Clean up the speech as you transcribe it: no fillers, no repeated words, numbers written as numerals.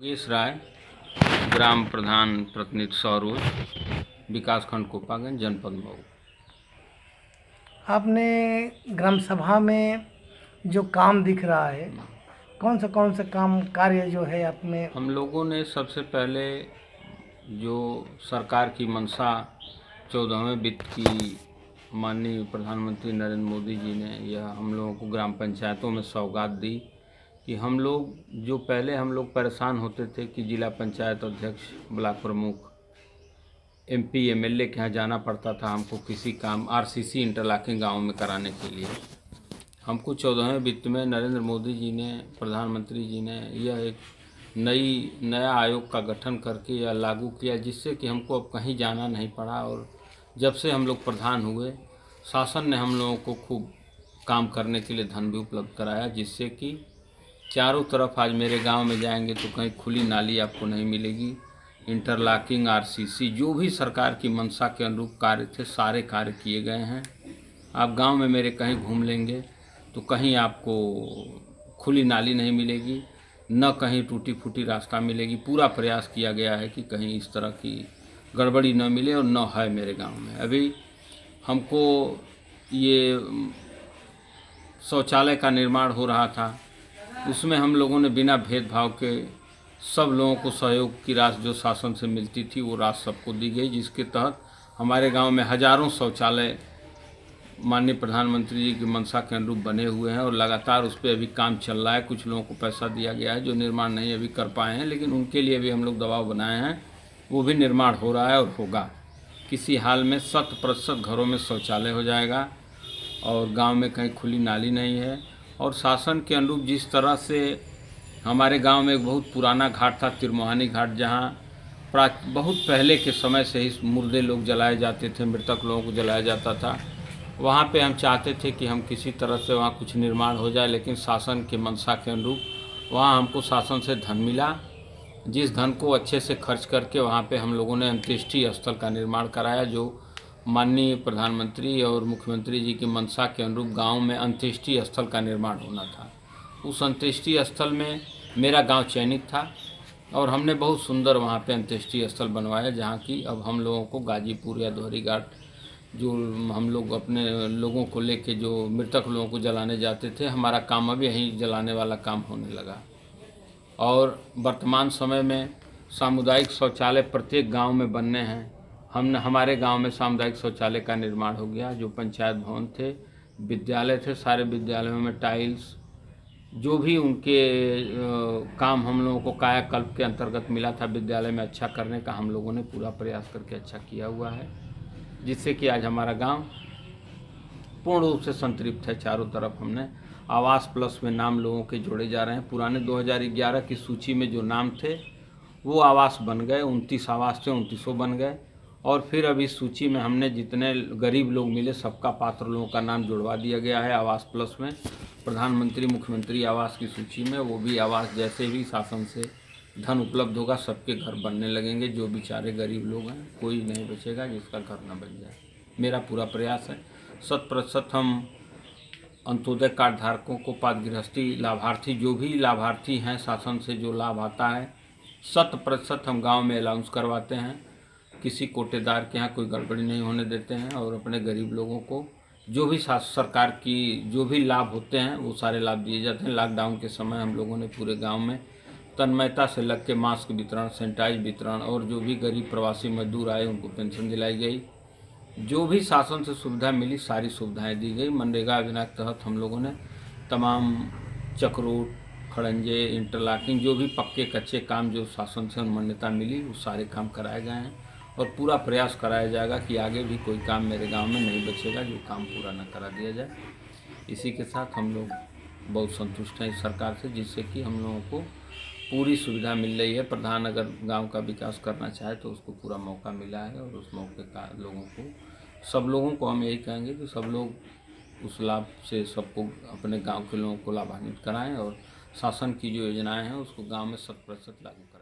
योगेश राय, ग्राम प्रधान प्रतिनिधि सौरोज, विकासखंड कोपागंज, जनपद मऊ। आपने ग्राम सभा में जो काम दिख रहा है, कौन सा काम कार्य जो है आपने? हम लोगों ने सबसे पहले जो सरकार की मंशा 14वें वित्त की माननीय प्रधानमंत्री नरेंद्र मोदी जी ने यह हम लोगों को ग्राम पंचायतों में सौगात दी कि हम लोग जो पहले हम लोग परेशान होते थे कि जिला पंचायत अध्यक्ष, ब्लॉक प्रमुख, एमपी एमएलए के यहाँ जाना पड़ता था हमको किसी काम आरसीसी इंटरलॉकिंग गाँव में कराने के लिए। हमको 14वें वित्त में नरेंद्र मोदी जी ने, प्रधानमंत्री जी ने यह एक नया आयोग का गठन करके यह लागू किया, जिससे कि हमको अब कहीं जाना नहीं पड़ा। और जब से हम लोग प्रधान हुए, शासन ने हम लोगों को खूब काम करने के लिए धन भी उपलब्ध कराया, जिससे कि चारों तरफ आज मेरे गांव में जाएंगे तो कहीं खुली नाली आपको नहीं मिलेगी। इंटरलॉकिंग, आरसीसी, जो भी सरकार की मंशा के अनुरूप कार्य थे सारे कार्य किए गए हैं। आप गांव में मेरे कहीं घूम लेंगे तो कहीं आपको खुली नाली नहीं मिलेगी, न कहीं टूटी फूटी रास्ता मिलेगी। पूरा प्रयास किया गया है कि कहीं इस तरह की गड़बड़ी न मिले, और न है मेरे गांव में। अभी हमको ये शौचालय का निर्माण हो रहा था, उसमें हम लोगों ने बिना भेदभाव के सब लोगों को सहयोग की राशि जो शासन से मिलती थी वो राशि सबको दी गई, जिसके तहत हमारे गांव में हजारों शौचालय माननीय प्रधानमंत्री जी की मंशा के अनुरूप बने हुए हैं और लगातार उस पर अभी काम चल रहा है। कुछ लोगों को पैसा दिया गया है जो निर्माण नहीं अभी कर पाए हैं, लेकिन उनके लिए भी हम लोग दबाव बनाए हैं, वो भी निर्माण हो रहा है और होगा। किसी हाल में 100% घरों में शौचालय हो जाएगा और गांव में कहीं खुली नाली नहीं है। और शासन के अनुरूप जिस तरह से हमारे गांव में एक बहुत पुराना घाट था, तिरमोहानी घाट, जहां बहुत पहले के समय से ही मुर्दे लोग जलाए जाते थे, मृतक लोगों को जलाया जाता था, वहाँ पे हम चाहते थे कि हम किसी तरह से वहाँ कुछ निर्माण हो जाए, लेकिन शासन के मंशा के अनुरूप वहाँ हमको शासन से धन मिला, जिस धन को अच्छे से खर्च करके वहाँ पे हम लोगों ने अंत्येष्टि स्थल का निर्माण कराया, जो माननीय प्रधानमंत्री और मुख्यमंत्री जी की मंशा के अनुरूप गांव में अंत्येष्टि स्थल का निर्माण होना था। उस अंत्येष्टि स्थल में मेरा गांव चयनित था और हमने बहुत सुंदर वहां पे अंत्येष्टि स्थल बनवाया, जहां की अब हम लोगों को गाजीपुर या दोहरी घाट, जो हम लोग अपने लोगों को लेके जो मृतक लोगों को जलाने जाते थे, हमारा काम अब यहीं जलाने वाला काम होने लगा। और वर्तमान समय में सामुदायिक शौचालय प्रत्येक गाँव में बनने हैं। हमारे गांव में सामुदायिक शौचालय का निर्माण हो गया। जो पंचायत भवन थे, विद्यालय थे, सारे विद्यालयों में टाइल्स, जो भी उनके काम हम लोगों को कायाकल्प के अंतर्गत मिला था विद्यालय में अच्छा करने का, हम लोगों ने पूरा प्रयास करके अच्छा किया हुआ है, जिससे कि आज हमारा गांव पूर्ण रूप से संतृप्त है। चारों तरफ हमने आवास प्लस में नाम लोगों के जोड़े जा रहे हैं। पुराने 2011 की सूची में जो नाम थे वो आवास बन गए, 29 आवास थे, 29 बन गए। और फिर अभी सूची में हमने जितने गरीब लोग मिले सबका, पात्र लोगों का नाम जुड़वा दिया गया है आवास प्लस में, प्रधानमंत्री मुख्यमंत्री आवास की सूची में। वो भी आवास जैसे भी शासन से धन उपलब्ध होगा सबके घर बनने लगेंगे। जो बेचारे गरीब लोग हैं कोई नहीं बचेगा जिसका घर न बन जाए। मेरा पूरा प्रयास है 100% हम अंत्योदय कार्ड धारकों को, पात्रगृहस्थी लाभार्थी, जो भी लाभार्थी हैं शासन से जो लाभ आता है, 100% हम गाँव में अनाउंस करवाते हैं। किसी कोटेदार के यहाँ कोई गड़बड़ी नहीं होने देते हैं और अपने गरीब लोगों को जो भी सरकार की जो भी लाभ होते हैं वो सारे लाभ दिए जाते हैं। लॉकडाउन के समय हम लोगों ने पूरे गांव में तन्मयता से लग के मास्क वितरण, सैनिटाइज वितरण, और जो भी गरीब प्रवासी मजदूर आए उनको पेंशन दिलाई गई। जो भी शासन से सुविधा मिली सारी सुविधाएँ दी गई। मनरेगा योजना के तहत हम लोगों ने तमाम चक्रोट, खड़ंजे, इंटरलॉकिंग, जो भी पक्के कच्चे काम जो शासन से मान्यता मिली वो सारे काम कराए गए हैं और पूरा प्रयास कराया जाएगा कि आगे भी कोई काम मेरे गांव में नहीं बचेगा जो काम पूरा न करा दिया जाए। इसी के साथ हम लोग बहुत संतुष्ट हैं इस सरकार से, जिससे कि हम लोगों को पूरी सुविधा मिल रही है। प्रधान अगर गांव का विकास करना चाहे तो उसको पूरा मौका मिला है और उस मौके का लोगों को, सब लोगों को हम यही कहेंगे कि सब लोग उस लाभ से सबको, अपने गाँव के लोगों को लाभान्वित कराएँ और शासन की जो योजनाएँ हैं उसको गाँव में 100% लागू कराएँ।